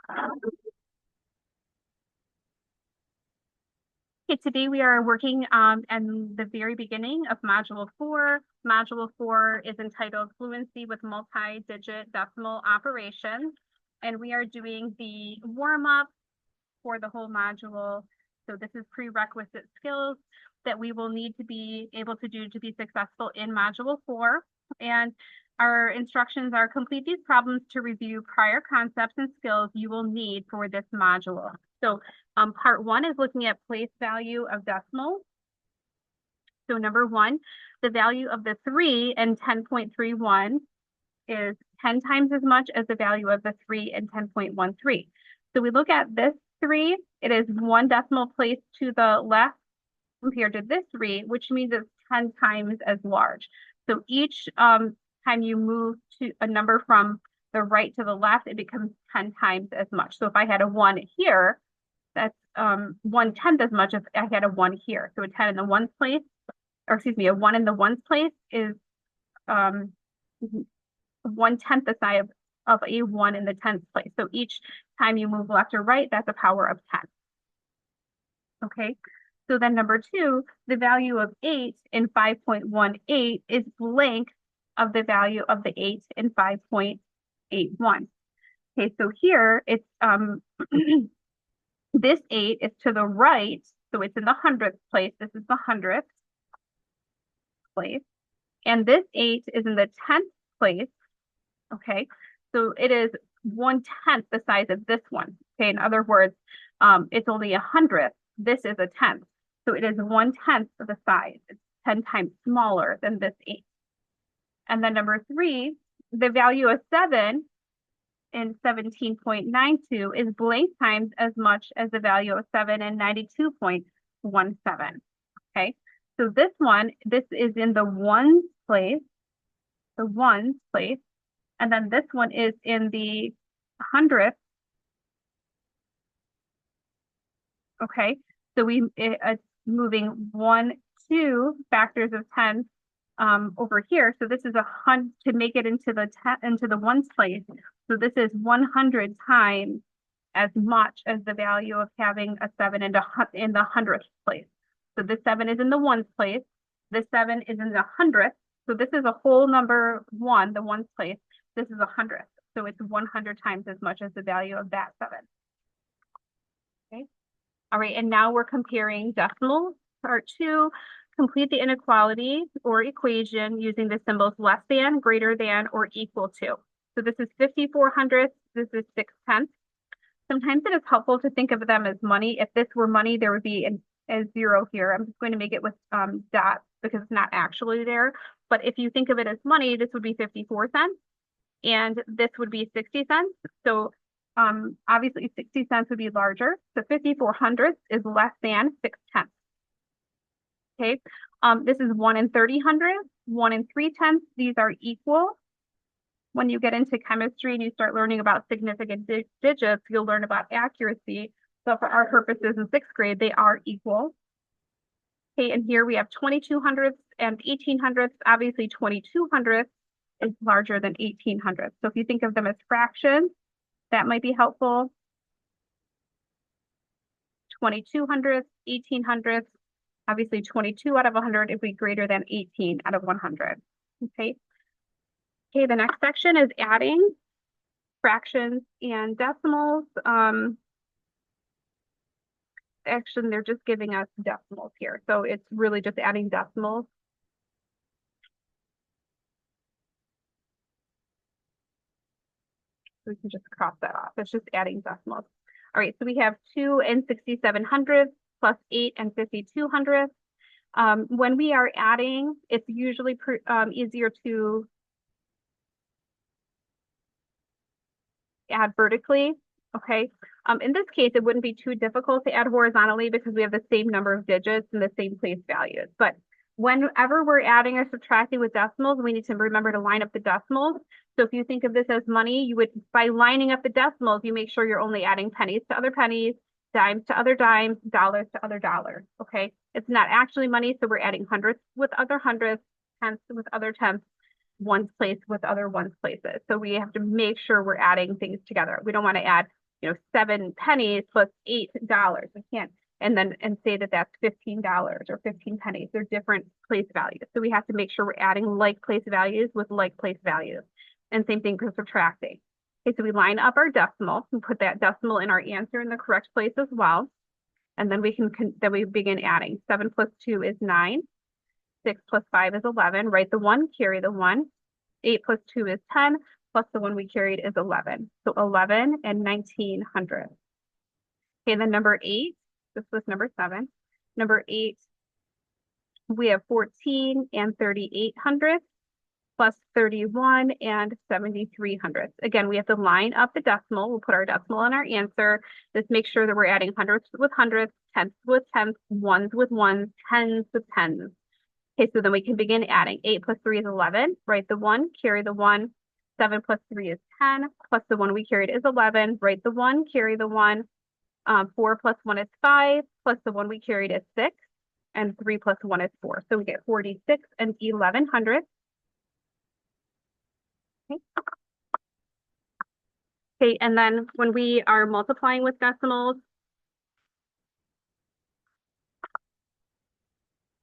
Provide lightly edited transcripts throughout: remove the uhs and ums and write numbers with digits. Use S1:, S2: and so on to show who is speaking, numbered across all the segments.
S1: Okay, today we are working in the very beginning of Module 4. Module 4 is entitled Fluency with Multi-Digit Decimal Operations, and we are doing the warm-up for the whole module. So this is prerequisite skills that we will need to be able to do to be successful in Module 4. And our instructions are complete these problems to review prior concepts and skills you will need for this module. So part 1 is looking at place value of decimals. So number 1, the value of the 3 in 10.31 is 10 times as much as the value of the 3 in 10.13. So we look at this 3, it is 1 decimal place to the left compared to this 3, which means it's 10 times as large. So each time you move to a number from the right to the left, it becomes 10 times as much. So if I had a 1 here, that's 1/10 as much as I had a 1 here. So a 10 in the ones place, or excuse me, a 1 in the ones place is 1/10 the size of a 1 in the tens place. So each time you move left or right, that's a power of 10. Okay, so then number 2, the value of 8 in 5.18 is blank of the value of the 8 in 5.81. Okay, so here it's this 8 is to the right, so it's in the 100th place. This is the 100th place. And this 8 is in the 10th place. Okay, so it is 1/10 the size of this one. Okay, in other words, it's only 100th. This is a 10th. So it is 1/10 of the size. It's 10 times smaller than this 8. And then number 3, the value of 7 in 17.92 is blank times as much as the value of 7 in 92.17. Okay, so this is in the ones place, and then this one is in the 100th. Okay, so it's moving 1, 2 factors of 10 over here. So this is 100 to make it into the ones place. So this is 100 times as much as the value of having a 7 in the 100th place. So this 7 is in the ones place. This 7 is in the 100th. So this is a whole number 1, the ones place. This is 100th. So it's 100 times as much as the value of that 7. Okay. All right, and now we're comparing decimals. Part 2, complete the inequality or equation using the symbols less than, greater than, or equal to. So this is 54/100ths, this is 6/10. Sometimes it is helpful to think of them as money. If this were money, there would be a 0 here. I'm just going to make it with dots because it's not actually there. But if you think of it as money, this would be 54 cents and this would be 60 cents. So obviously 60 cents would be larger. So 54/100ths is less than 6/10. Okay, this is 1 in 30/100, 1 in 3/10. These are equal. When you get into chemistry and you start learning about significant digits, you'll learn about accuracy. So for our purposes in 6th grade, they are equal. Okay, and here we have 22/100ths and 18/100ths. Obviously 22/100ths is larger than 18/100ths. So if you think of them as fractions, that might be helpful. 22/100ths, 18/100ths. Obviously 22 out of 100 would be greater than 18 out of 100. Okay. Okay, the next section is adding fractions and decimals. Actually, they're just giving us decimals here. So it's really just adding decimals. We can just cross that off. It's just adding decimals. All right, so we have 2 and 67/100ths plus 8 and 52/100ths. When we are adding, it's usually easier to add vertically. Okay, in this case, it wouldn't be too difficult to add horizontally because we have the same number of digits and the same place values. But whenever we're adding or subtracting with decimals, we need to remember to line up the decimals. So if you think of this as money, you would, by lining up the decimals, you make sure you're only adding pennies to other pennies, dimes to other dimes, dollars to other dollars. Okay, it's not actually money, so we're adding hundredths with other hundredths, tenths with other tenths, ones place with other ones places. So we have to make sure we're adding things together. We don't want to add 7 pennies plus $8. We can't, and say that that's $15 or 15 pennies. They're different place values. So we have to make sure we're adding like place values with like place values. And same thing for subtracting. Okay, so we line up our decimal and put that decimal in our answer in the correct place as well. And then we begin adding. 7 plus 2 is 9. 6 plus 5 is 11. Write the 1, carry the 1. 8 plus 2 is 10, plus the 1 we carried is 11. So 11 and 1900. Okay, then number 8, this was number 7. Number 8, we have 14 and 3800 plus 31 and 7300. Again, we have to line up the decimal. We'll put our decimal in our answer. Just make sure that we're adding hundredths with hundredths, tenths with tenths, ones with ones, tens with tens. Okay, so then we can begin adding. 8 plus 3 is 11. Write the 1, carry the 1. 7 plus 3 is 10, plus the 1 we carried is 11. Write the 1, carry the 1. 4 plus 1 is 5, plus the 1 we carried is 6. And 3 plus 1 is 4. So we get 46 and 1100. Okay. Okay, and then when we are multiplying with decimals,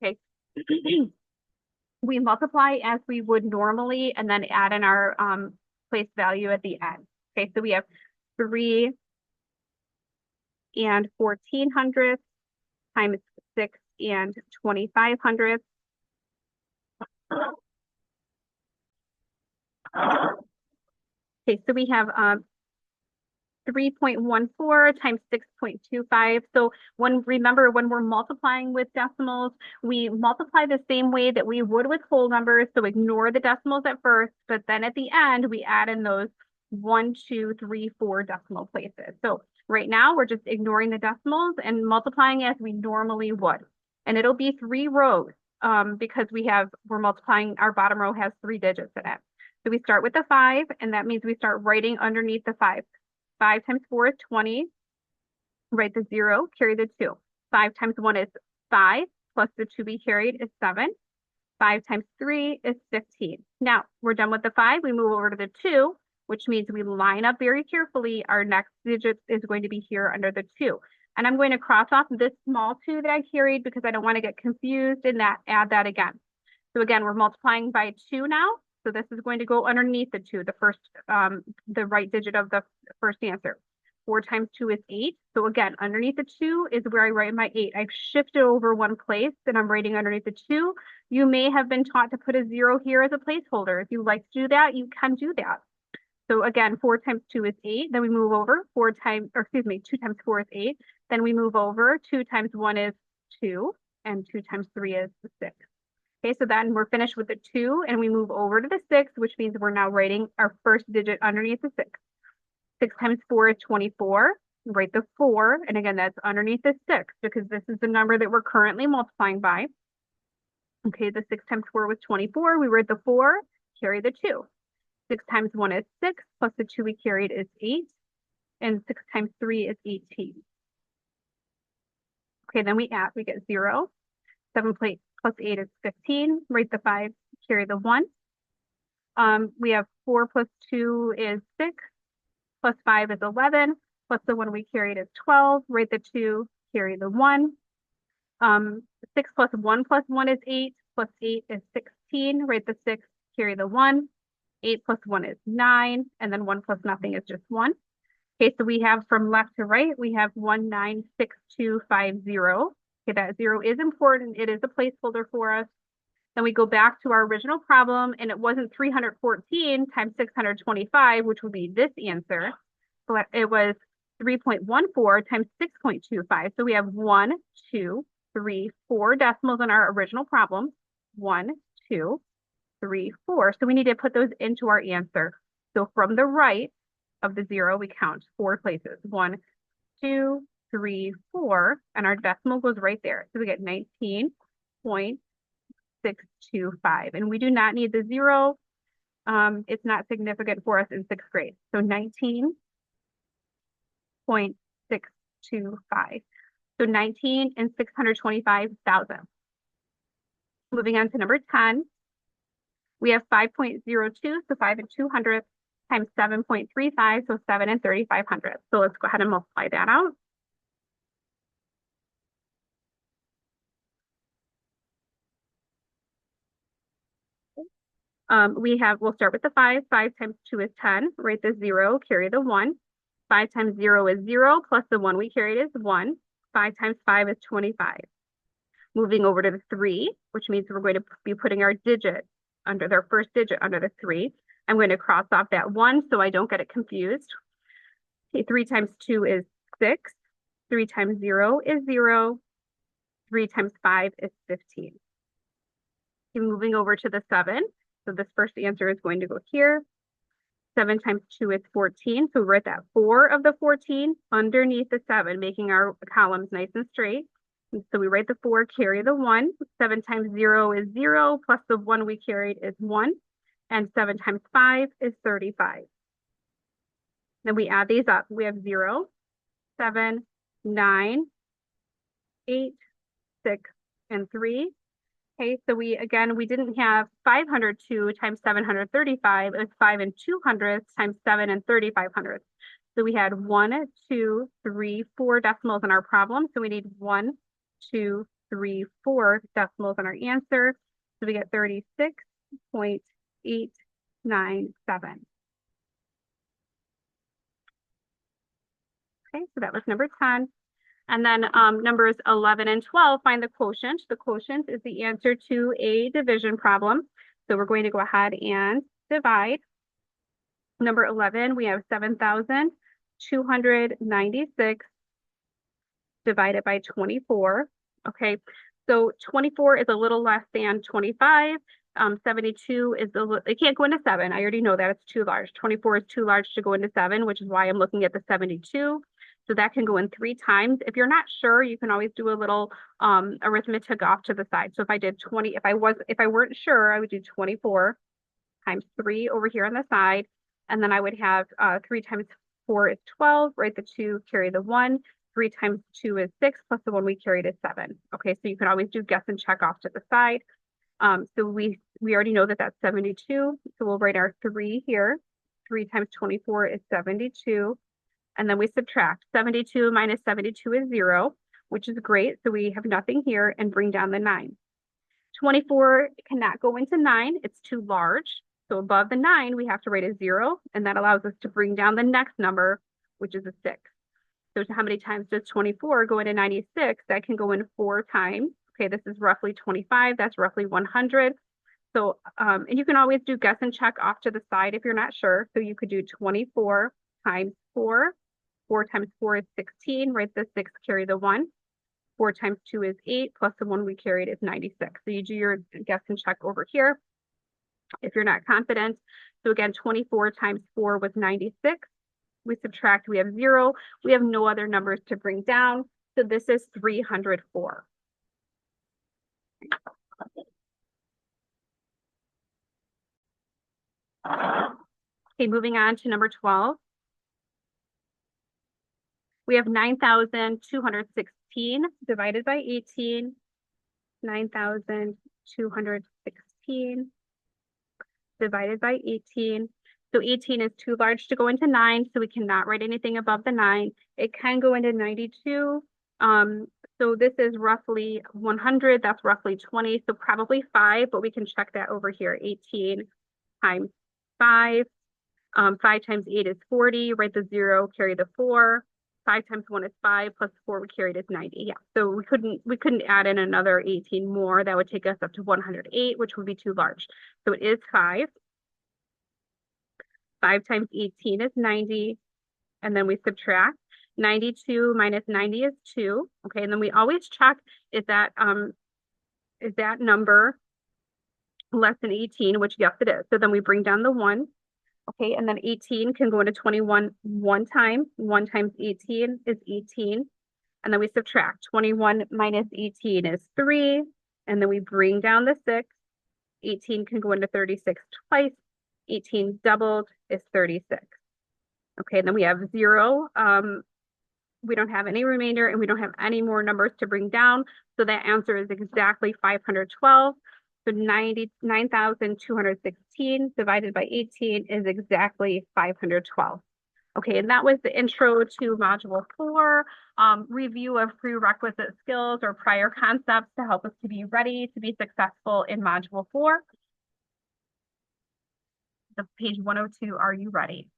S1: okay, we multiply as we would normally and then add in our place value at the end. Okay, so we have 3 and 1400 times 6 and 2500. Okay, so we have 3.14 times 6.25. So remember, when we're multiplying with decimals, we multiply the same way that we would with whole numbers. So ignore the decimals at first, but then at the end, we add in those 1, 2, 3, 4 decimal places. So right now, we're just ignoring the decimals and multiplying as we normally would. And it'll be 3 rows because we're multiplying, our bottom row has 3 digits in it. So we start with the 5, and that means we start writing underneath the 5. 5 times 4 is 20. Write the 0, carry the 2. 5 times 1 is 5, plus the 2 we carried is 7. 5 times 3 is 15. Now, we're done with the 5. We move over to the 2, which means we line up very carefully. Our next digit is going to be here under the 2. And I'm going to cross off this small 2 that I carried because I don't want to get confused and add that again. So again, we're multiplying by 2 now. So this is going to go underneath the 2, the right digit of the first answer. 4 times 2 is 8. So again, underneath the 2 is where I write my 8. I've shifted over one place and I'm writing underneath the 2. You may have been taught to put a 0 here as a placeholder. If you like to do that, you can do that. So again, 4 times 2 is 8. Then we move over. 2 times 4 is 8. Then we move over. 2 times 1 is 2. And 2 times 3 is 6. Okay, so then we're finished with the 2 and we move over to the 6, which means we're now writing our first digit underneath the 6. 6 times 4 is 24. Write the 4, and again, that's underneath the 6 because this is the number that we're currently multiplying by. Okay, the 6 times 4 was 24. We write the 4, carry the 2. 6 times 1 is 6, plus the 2 we carried is 8, and 6 times 3 is 18. Okay, then we add, we get 0. 7 plus 8 is 15. Write the 5, carry the 1. We have 4 plus 2 is 6, plus 5 is 11, plus the 1 we carried is 12. Write the 2, carry the 1. 6 plus 1 is 8, plus 8 is 16. Write the 6, carry the 1. 8 plus 1 is 9, and then 1 plus nothing is just 1. Okay, so we have from left to right, we have 196250. Okay, that 0 is important. It is a placeholder for us. Then we go back to our original problem, and it wasn't 314 times 625, which would be this answer. But it was 3.14 times 6.25. So we have 1, 2, 3, 4 decimals in our original problem. 1, 2, 3, 4. So we need to put those into our answer. So from the right of the 0, we count 4 places. 1, 2, 3, 4, and our decimal goes right there. So we get 19.625. And we do not need the 0. It's not significant for us in 6th grade. So 19.625. So 19 and 625,000. Moving on to number 10. We have 5.02, so 5 and 200 times 7.35, so 7 and 3,500. So let's go ahead and multiply that out. We'll start with the 5. 5 times 2 is 10. Write the 0, carry the 1. 5 times 0 is 0, plus the 1 we carried is 1. 5 times 5 is 25. Moving over to the 3, which means we're going to be putting our digit under their first digit under the 3. I'm going to cross off that 1 so I don't get it confused. Okay, 3 times 2 is 6. 3 times 0 is 0. 3 times 5 is 15. Okay, moving over to the 7. So this first answer is going to go here. 7 times 2 is 14. So we write that 4 of the 14 underneath the 7, making our columns nice and straight. And so we write the 4, carry the 1. 7 times 0 is 0, plus the 1 we carried is 1. And 7 times 5 is 35. Then we add these up. We have 0, 7, 9, 8, 6, and 3. Okay, so we didn't have 502 times 735. It was 5 and 200 times 7 and 3,500. So we had 1, 2, 3, 4 decimals in our problem. So we need 1, 2, 3, 4 decimals in our answer. So we get 36.897. Okay, so that was number 10. And then numbers 11 and 12, find the quotient. The quotient is the answer to a division problem. So we're going to go ahead and divide. Number 11, we have 7,296 divided by 24. Okay, so 24 is a little less than 25. 72 is it can't go into 7. I already know that it's too large. 24 is too large to go into 7, which is why I'm looking at the 72. So that can go in 3 times. If you're not sure, you can always do a little arithmetic off to the side. So if I did 20, if I weren't sure, I would do 24 times 3 over here on the side. And then I would have 3 times 4 is 12, write the 2, carry the 1. 3 times 2 is 6, plus the 1 we carried is 7. Okay, so you can always do guess and check off to the side. So we already know that that's 72. So we'll write our 3 here. 3 times 24 is 72. And then we subtract. 72 minus 72 is 0, which is great. So we have nothing here and bring down the 9. 24 cannot go into 9. It's too large. So above the 9, we have to write a 0. And that allows us to bring down the next number, which is a 6. So how many times does 24 go into 96? That can go in 4 times. Okay, this is roughly 25. That's roughly 100. So, and you can always do guess and check off to the side if you're not sure. So you could do 24 times 4. 4 times 4 is 16. Write the 6, carry the 1. 4 times 2 is 8, plus the 1 we carried is 96. So you do your guess and check over here if you're not confident. So again, 24 times 4 was 96. We subtract, we have 0. We have no other numbers to bring down. So this is 304. Okay, moving on to number 12. We have 9,216 divided by 18. 9,216 divided by 18. So 18 is too large to go into 9, so we cannot write anything above the 9. It can go into 92. So this is roughly 100. That's roughly 20. So probably 5, but we can check that over here. 18 times 5. 5 times 8 is 40. Write the 0, carry the 4. 5 times 1 is 5, plus 4 we carried is 90. Yeah, so we couldn't add in another 18 more. That would take us up to 108, which would be too large. So it is 5. 5 times 18 is 90. And then we subtract. 92 minus 90 is 2. Okay, and then we always check is that number less than 18, which yes it is. So then we bring down the 1. Okay, and then 18 can go into 21 one time. 1 times 18 is 18. And then we subtract. 21 minus 18 is 3. And then we bring down the 6. 18 can go into 36 twice. 18 doubled is 36. Okay, and then we have 0. We don't have any remainder and we don't have any more numbers to bring down. So that answer is exactly 512. So 99,216 divided by 18 is exactly 512. Okay, and that was the intro to module 4, review of prerequisite skills or prior concepts to help us to be ready to be successful in module 4. The page 102, are you ready?